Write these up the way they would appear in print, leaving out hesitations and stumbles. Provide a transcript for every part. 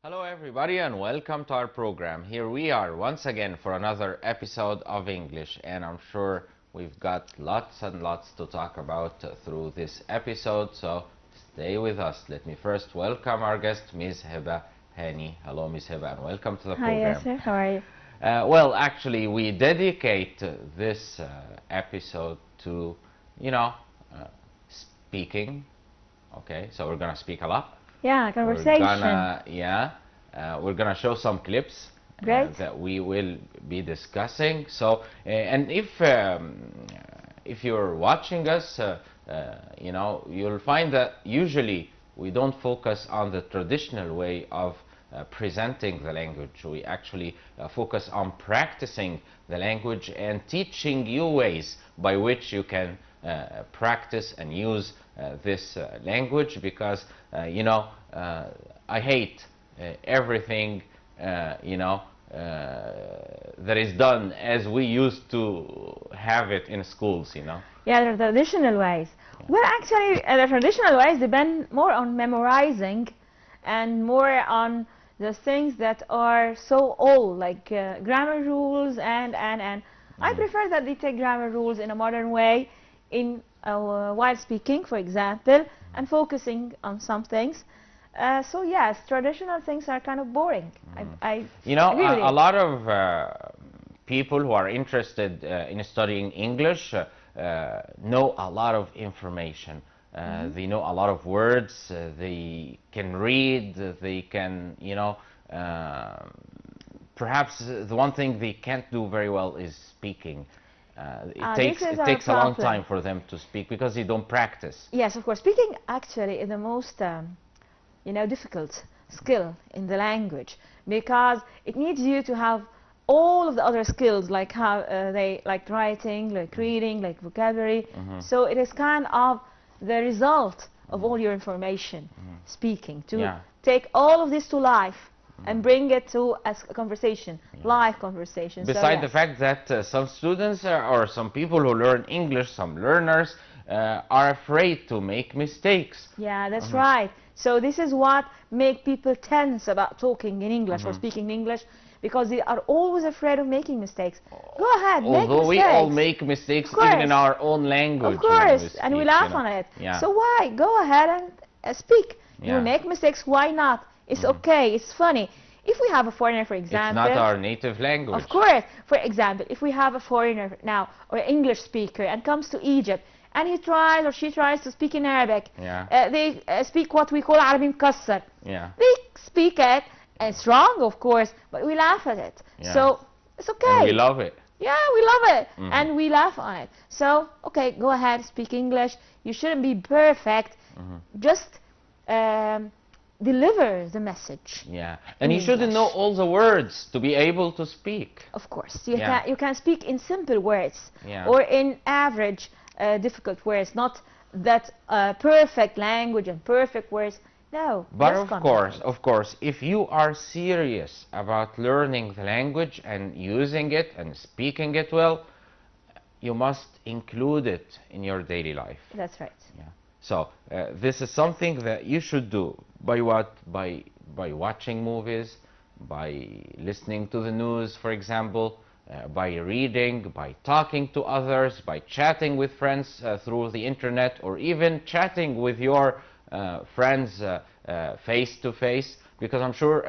Hello everybody and welcome to our program. Here we are once again for another episode of English, and I'm sure we've got lots and lots to talk about through this episode, so stay with us. Let me first welcome our guest, Ms. Hiba Hany. Hello Ms. Hiba and welcome to the program. Hi Yasser, how are you? Well, actually we dedicate this episode to, speaking. Okay, so we're gonna speak a lot. Yeah, conversation. We're gonna show some clips that we will be discussing. So, and if you're watching us, you'll find that usually we don't focus on the traditional way of presenting the language. We actually focus on practicing the language and teaching you ways by which you can practice and use this language, because I hate everything that is done as we used to have it in schools. Yeah, the traditional ways. Yeah. Well, actually, the traditional ways depend more on memorizing and more on the things that are so old, like grammar rules and. I prefer that they take grammar rules in a modern way, while speaking, for example, and focusing on some things. So yes, traditional things are kind of boring. I agree with you. A lot of people who are interested in studying English know a lot of information. They know a lot of words. They can read. They can, perhaps the one thing they can't do very well is speaking. It takes a long time for them to speak because they don't practice. Yes, of course. Speaking actually is the most difficult skill in the language, because it needs you to have all of the other skills, like how like writing, like reading, like vocabulary. So it is kind of the result of all your information, speaking, to take all of this to life and bring it to a conversation, live conversation. Besides the fact that some students or some people who learn English, some learners, are afraid to make mistakes. Yeah, that's right. So this is what makes people tense about talking in English or speaking English, because they are always afraid of making mistakes. Go ahead, make mistakes. Although we all make mistakes even in our own language. Of course, and we laugh on it. Yeah. So why? Go ahead and speak. Yeah. You make mistakes, why not? It's okay, it's funny. If we have a foreigner, for example... It's not our native language. Of course. For example, if we have a foreigner now, or an English speaker, and comes to Egypt, and he tries or she tries to speak in Arabic, they speak what we call Arabi مكسر. They speak it, and it's wrong, of course, but we laugh at it. So it's okay. And we love it. Yeah, we love it, and we laugh on it. So, okay, go ahead, speak English. You shouldn't be perfect. Just deliver the message. Yeah, and you shouldn't know all the words to be able to speak. Of course, you can speak in simple words or in average difficult words, not that perfect language and perfect words. No. But of course, if you are serious about learning the language and using it and speaking it well, you must include it in your daily life. That's right. Yeah. So this is something that you should do. By what? By watching movies, by listening to the news, for example, by reading, by talking to others, by chatting with friends through the internet, or even chatting with your friends face to face, because I'm sure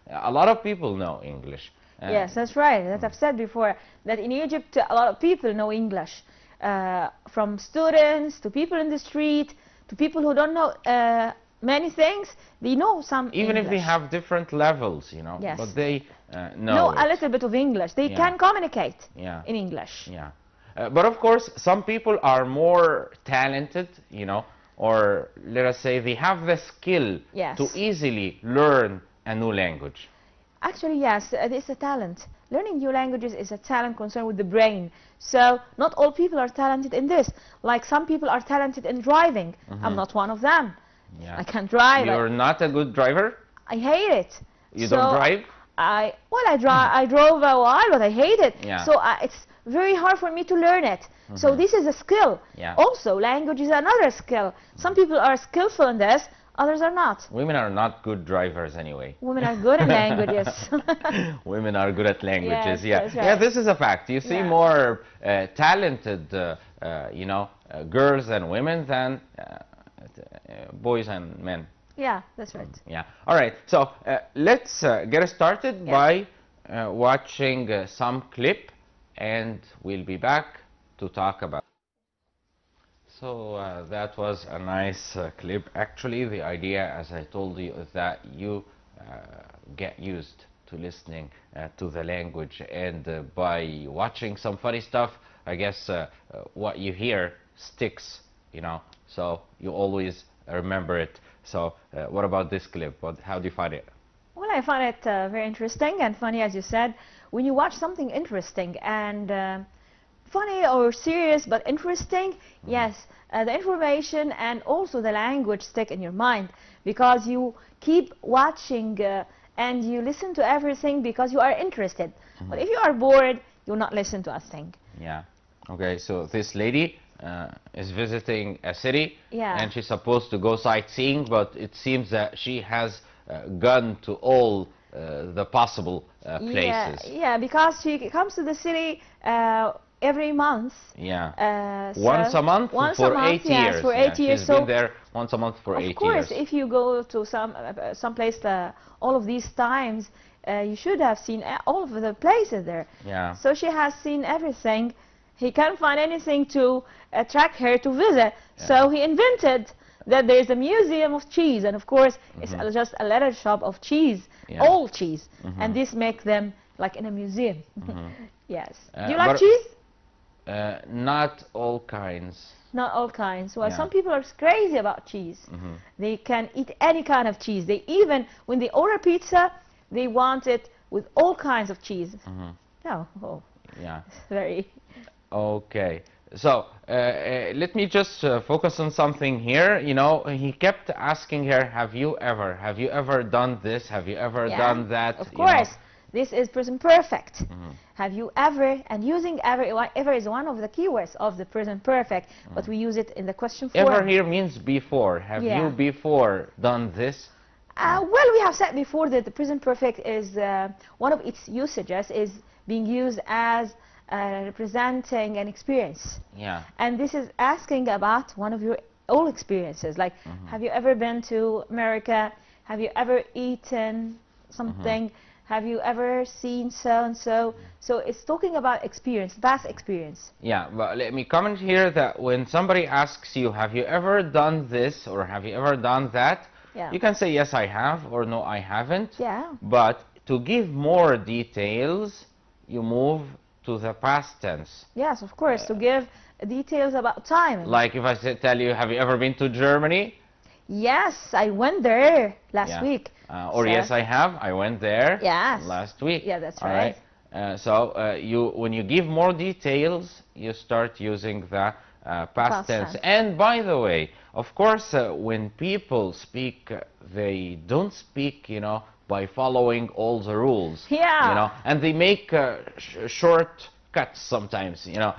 a lot of people know English. Yes, that's right. That I've said before, that in Egypt a lot of people know English, from students to people in the street to people who don't know many things. They know some even English. If they have different levels, yes. But they know a little bit of English. They can communicate in English. Yeah, but of course some people are more talented, or let us say they have the skill to easily learn a new language. Actually, yes, it's a talent. Learning new languages is a talent concerned with the brain. So not all people are talented in this. Like some people are talented in driving. I'm not one of them. I can't drive. You're not a good driver? I hate it. You don't drive? I drove a while, but I hate it. Yeah. So it's very hard for me to learn it. So this is a skill. Yeah. Also, language is another skill. Some people are skillful in this, others are not. Women are not good drivers anyway. Women are good at languages. Women are good at languages. Yes, Yeah, that's right. yeah. This is a fact. You see Yeah. more talented, you know, girls and women than boys and men. Yeah, that's right. Yeah. All right. So let's get started by watching some clip, and we'll be back to talk about. So that was a nice clip. Actually, the idea, as I told you, is that you get used to listening to the language, and by watching some funny stuff, I guess what you hear sticks, you know, so you always remember it. So what about this clip? How do you find it? Well, I find it very interesting and funny, as you said. When you watch something interesting and funny or serious but interesting, yes, the information and also the language stick in your mind, because you keep watching and you listen to everything because you are interested. But if you are bored, you'll not listen to a thing. Yeah. Okay, so this lady is visiting a city, and she's supposed to go sightseeing, but it seems that she has gone to all the possible places. Yeah, because she comes to the city every month. Yeah. Once a month for 8 years. Yes, for 8 years. She's been there once a month for 8 years. Of course, if you go to some place all of these times, you should have seen all of the places there. Yeah. So she has seen everything. He can't find anything to attract her to visit. Yeah. So he invented that there's a museum of cheese, and of course it's just a letter shop of cheese, all cheese, and this makes them like in a museum. Yes. Do you like cheese? Not all kinds. Not all kinds. Well, some people are crazy about cheese. They can eat any kind of cheese. They even, when they order pizza, they want it with all kinds of cheese. Oh, yeah. Very. Okay. So let me just focus on something here. You know, he kept asking her, have you ever done this? Have you ever done that? Of course. This is present perfect. Have you ever, and using ever is one of the keywords of the present perfect, but we use it in the question form. Ever here means before. Have you before done this? Well, we have said before that the present perfect is, one of its usages is being used as representing an experience. Yeah. And this is asking about one of your old experiences. Like, have you ever been to America? Have you ever eaten something? Have you ever seen so-and-so? So it's talking about experience, past experience. Yeah, but let me comment here that when somebody asks you, have you ever done this or have you ever done that? You can say, yes, I have, or no, I haven't. Yeah. But to give more details, you move to the past tense. Yes, of course, to give details about time. Like if I tell you, have you ever been to Germany? Yes, I went there last week. Or yes, I have. I went there last week. Yeah, that's All right. So when you give more details, you start using the past tense. And by the way, of course, when people speak, they don't speak, you know, by following all the rules. Yeah. You know, and they make short cuts sometimes. You know,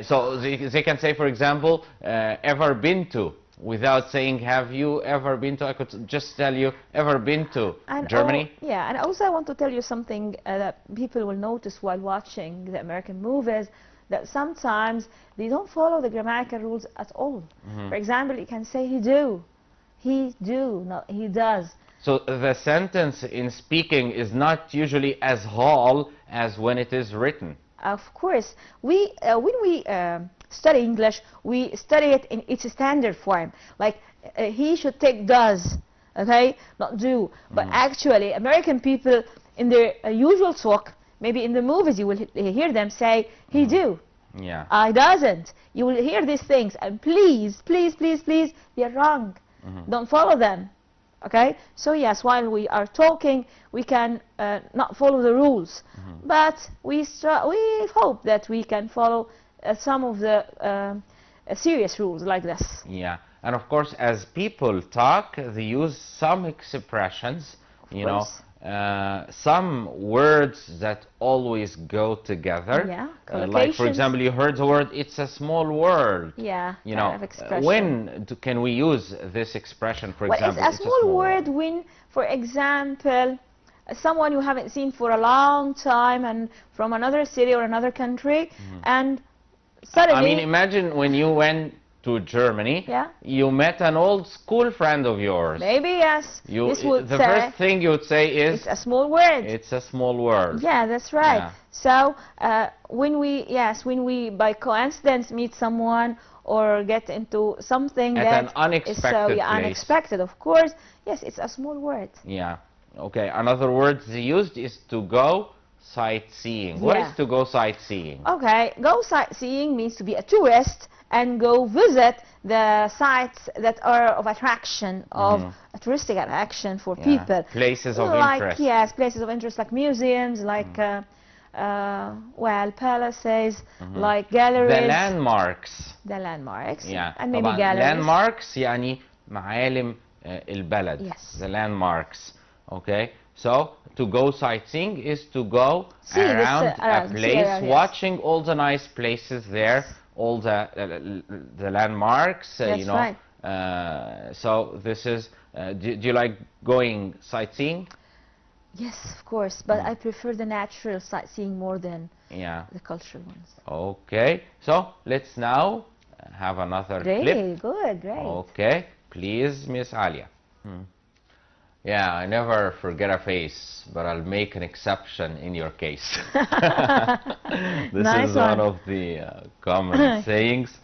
so they can say, for example, ever been to, without saying, have you ever been to? I could just tell you, ever been to Germany? Yeah, and also I want to tell you something that people will notice while watching the American movies, that sometimes they don't follow the grammatical rules at all. For example, you can say he do, not he does. So the sentence in speaking is not usually as whole as when it is written. Of course, when we study English, we study it in its standard form. Like he should take does, okay, not do. But actually, American people in their usual talk, maybe in the movies, you will hear them say he do. Yeah. I doesn't. You will hear these things, and please, please, please, please, they're wrong. Don't follow them. Okay, so yes, while we are talking, we can not follow the rules, but we hope that we can follow some of the serious rules like this. Yeah, and of course, as people talk, they use some expressions, you know, some words that always go together. Yeah, like for example, you heard the word, it's a small world. Yeah, you know, when can we use this expression, for example? It's a small word when, for example, someone you haven't seen for a long time and from another city or another country, and suddenly... I mean, imagine when you went to Germany, you met an old school friend of yours. Maybe, yes. The first thing you would say is... It's a small word. It's a small word. Yeah, that's right. Yeah. So, when we by coincidence meet someone or get into something at that an unexpected is place. unexpected, of course, yes, it's a small word. Yeah. Okay, another word used is to go sightseeing. What is to go sightseeing? Okay, go sightseeing means to be a tourist and go visit the sites that are of attraction, of a touristic attraction for people. Places of interest. Yes, places of interest like museums, like, well, palaces, like galleries. The landmarks. The landmarks. Yeah. And maybe galleries. Landmarks يعني معالم البلد. Yes. The landmarks. Okay. So, to go sightseeing is to go around a place, watching all the nice places there, all the landmarks, you know. Right. So this is, do you like going sightseeing? Yes, of course, but I prefer the natural sightseeing more than the cultural ones. Okay, so let's now have another clip. Really good, great. Okay, please, Miss Alia. Yeah, I never forget a face, but I'll make an exception in your case. This is one of the common sayings,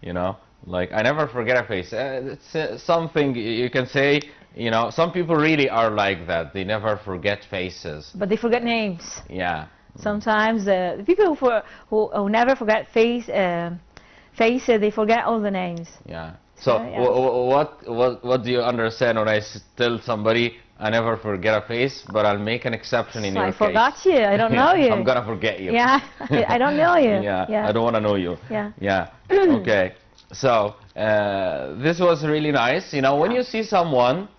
you know, like, I never forget a face. It's something you can say, you know, some people really are like that. They never forget faces. But they forget names. Yeah. Sometimes the people who never forget faces, they forget all the names. Yeah. So what do you understand when I tell somebody I never forget a face, but I'll make an exception in your case? I forgot you. I don't know you. I'm gonna forget you. Yeah. I don't know you. Yeah. I don't want to know you. Yeah. Yeah. Okay. So this was really nice. You know, when you see someone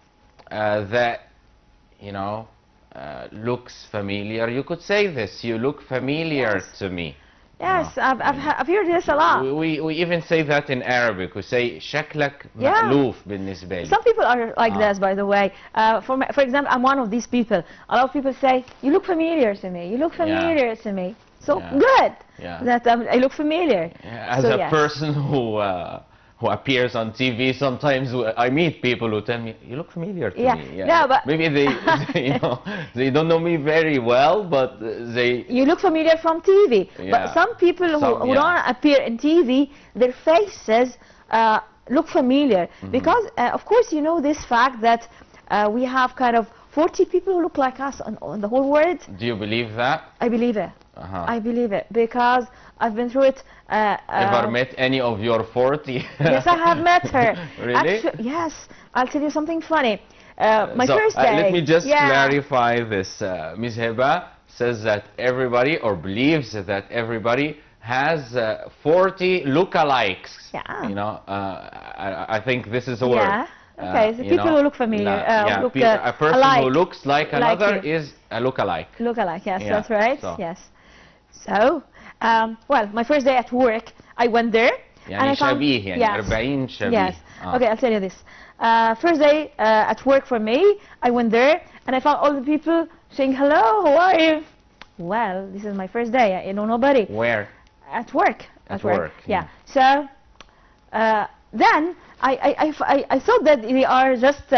that, you know, looks familiar, you could say this. You look familiar to me. Yes, I've heard this a lot. We even say that in Arabic. We say شكلك مألوف بالنسبة لي. Some people are like this, by the way. For example, I'm one of these people. A lot of people say, you look familiar to me. You look familiar to me. So good that I look familiar. As a person who appears on TV, sometimes I meet people who tell me, you look familiar to me. No, but maybe they you know, they don't know me very well, but they... You look familiar from TV. But some people who don't appear in TV, their faces look familiar. Because, of course, you know this fact that we have kind of 40 people who look like us on the whole world. Do you believe that? I believe it. I believe it because I've been through it. Ever met any of your 40? Yes, I have met her. Really? Actually, yes. I'll tell you something funny. My first day. Let me just clarify this. Ms. Heba says that everybody, or believes that everybody, has 40 lookalikes. Yeah. You know, I think this is a word. Yeah. Okay, the people who look familiar. A person who looks like another is a lookalike. Lookalike, yes, that's right. So. Yes. So, well, my first day at work, I went there. يعني شبيه يعني 40 شبيه. Yes. Okay, I'll tell you this. First day at work for me, I went there and I found all the people saying, hello, how are you? Well, this is my first day. I know nobody. Where? At work. At work. Yeah. So, then I thought that they are just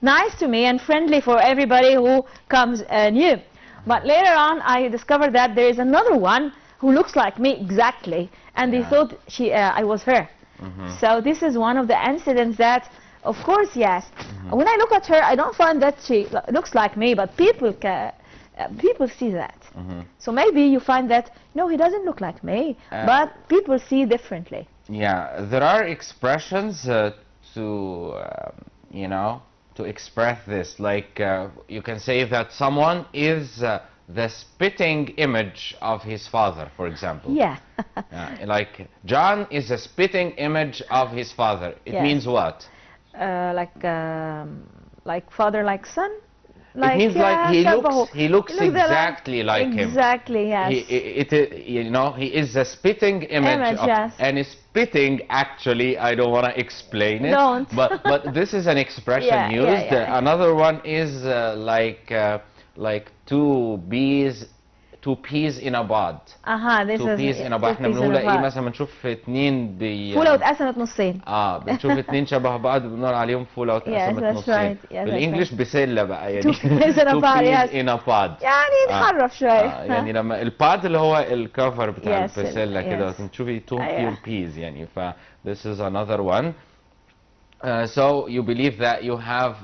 nice to me and friendly for everybody who comes new. But later on, I discovered that there is another one who looks like me exactly, and they thought I was her. So this is one of the incidents that, of course, yes. When I look at her, I don't find that she looks like me, but people see that. So maybe you find that, no, he doesn't look like me, but people see differently. Yeah, there are expressions to, you know, to express this. Like, you can say that someone is the spitting image of his father, for example. Yeah. Like, John is a spitting image of his father. It means what? Like father, like son? it means like he looks Look exactly like him. Exactly, yes. You know, he is a spitting image of, yes. and spitting, actually, I don't want to explain it. Don't. But this is an expression used. Another one is like two peas in a pod. this two is peas in a pod. احنا بنقول ايه مثلا؟ بنشوف اتنين فولة واتقسمت نصين. بنشوف اتنين شبه بعض بنقول عليهم فولة واتقسمت نصين. بالانجلش بسلة بقى يعني. two peas in a pod. in a pod. يعني نتحرف شوية. يعني لما الباد اللي هو الكفر بتاع البسلة كده تشوفي two pure peas يعني. ف this is another one. So you believe that you have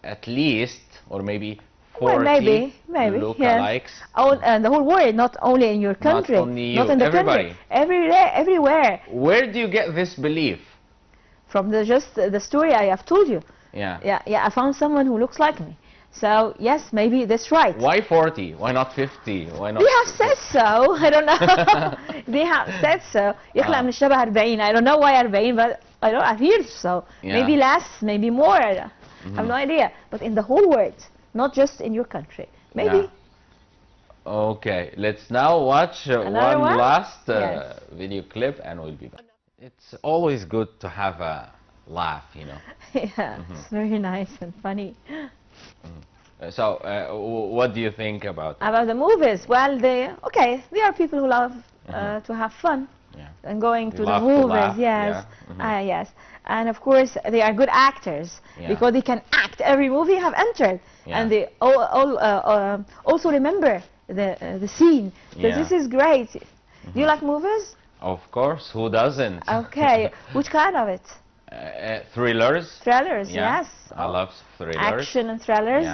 at least or maybe 40 maybe lookalikes. And the whole world, not only in your country, not only you, not in the everybody. country, everywhere. Where do you get this belief? From just the story I have told you. Yeah. I found someone who looks like me. So yes, maybe that's right. Why 40? Why not 50? Why not? They have said so. I don't know. They have said so. يخلق من الشبه 40. I don't know why 40, but I hear so. Maybe less, maybe more. I have no idea. But in the whole world, not just in your country. Maybe. Okay, let's now watch one last video clip and we'll be back. It's always good to have a laugh, you know. It's very nice and funny. So, what do you think about the movies? Well, they are people who love to have fun and going to the movies. Yes, yes, and of course they are good actors because they can act every movie have entered, and they also remember the scene. So this is great. Do you like movies? Of course, who doesn't? Okay, which kind of it? Thrillers. Thrillers, yes. I love thrillers. Action and thrillers.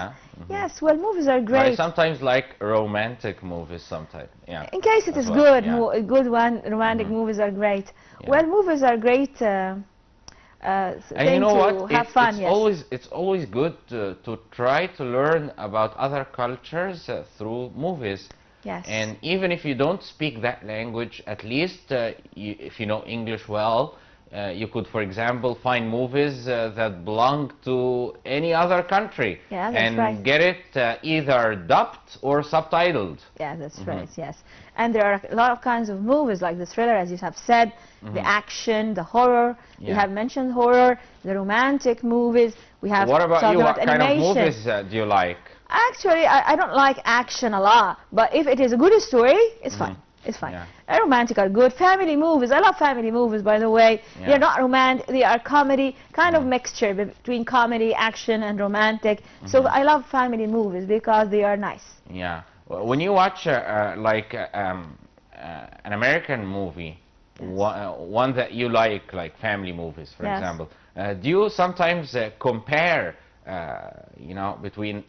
Yes, well, movies are great. I sometimes like romantic movies sometimes. In case it is good, a good one, romantic movies are great. Well, movies are great and you know what? Have fun, it's always good to try to learn about other cultures through movies. Yes. And even if you don't speak that language, at least if you know English well, you could, for example, find movies that belong to any other country and get it either dubbed or subtitled. Yeah, that's right, yes. And there are a lot of kinds of movies like the thriller, as you have said, the action, the horror. You have mentioned horror, the romantic movies. We have what about you? What kind of movies do you like? Actually, I don't like action a lot, but if it is a good story, it's fine. It's fine. Romantic are good. Family movies. I love family movies, by the way. They're not romantic. They are comedy, kind of mixture between comedy, action, and romantic. So I love family movies because they are nice. Yeah. When you watch like an American movie, one that you like family movies, for example, do you sometimes compare, you know, between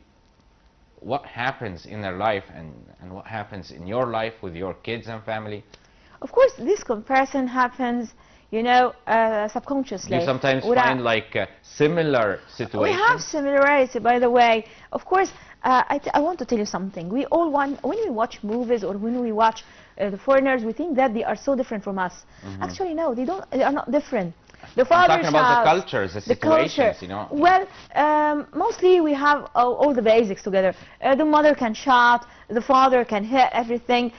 what happens in their life and what happens in your life with your kids and family? Of course, this comparison happens, you know, subconsciously. You sometimes find like similar situations? We have similarity, by the way. Of course, I want to tell you something. We all want, when we watch movies or when we watch the foreigners, we think that they are so different from us. Actually, no, they are not different. The fathers talking about the cultures, the situations, you know. Well, mostly we have all the basics together. The mother can shout, the father can hit everything.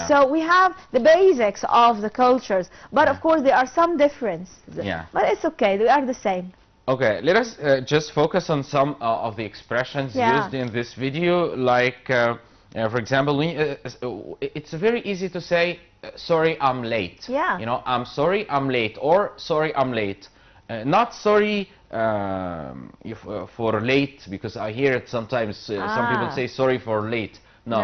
So we have the basics of the cultures. But of course, there are some differences. But it's okay, they are the same. Okay, let us just focus on some of the expressions used in this video. Like, for example, it's very easy to say, sorry, I'm late. You know, I'm sorry, I'm late, or sorry, I'm late. Not sorry for late, because I hear it sometimes. Some people say sorry for late. No,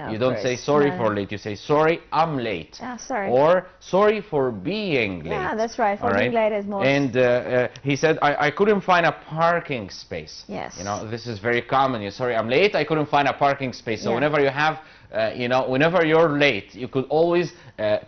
you don't say sorry for late. You say sorry, I'm late. Sorry. Or sorry for being late. Yeah, that's right. For being late is most. And he said, I couldn't find a parking space. Yes. You know, this is very common. You're sorry, I'm late. I couldn't find a parking space. So whenever you have, you know, whenever you're late, you could always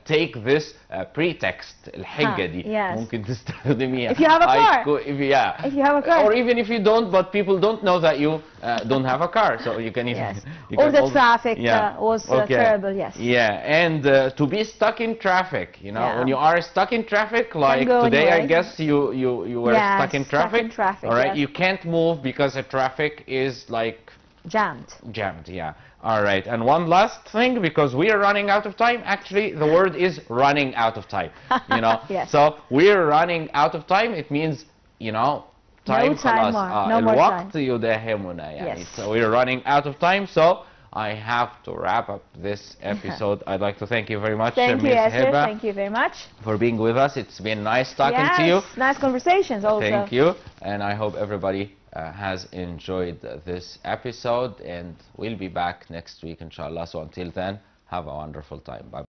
take this pretext. الحجة دي. ممكن تستخدميها. If you have a car. If you have a car. Or even if you don't, but people don't know that you don't have a car, so you can even. Or the traffic was terrible. Yeah, and to be stuck in traffic, you know, when you are stuck in traffic, like today, I guess you were stuck in traffic. Stuck in traffic. All right, you can't move because the traffic is like jammed. Jammed, yeah. All right. And one last thing, because we are running out of time. Actually, the word is running out of time. You know. Yes. So we're running out of time. It means, you know, time. No time more. No more الوقت time. يداهمنا يعني. Yes. So we're running out of time. So I have to wrap up this episode. I'd like to thank you very much, Thank you, Ms. Yasser. Hiba, Thank you very much. for being with us. It's been nice talking to you. Yes, nice conversations also. Thank you, and I hope everybody has enjoyed this episode, and we'll be back next week, inshallah. So until then, have a wonderful time. Bye.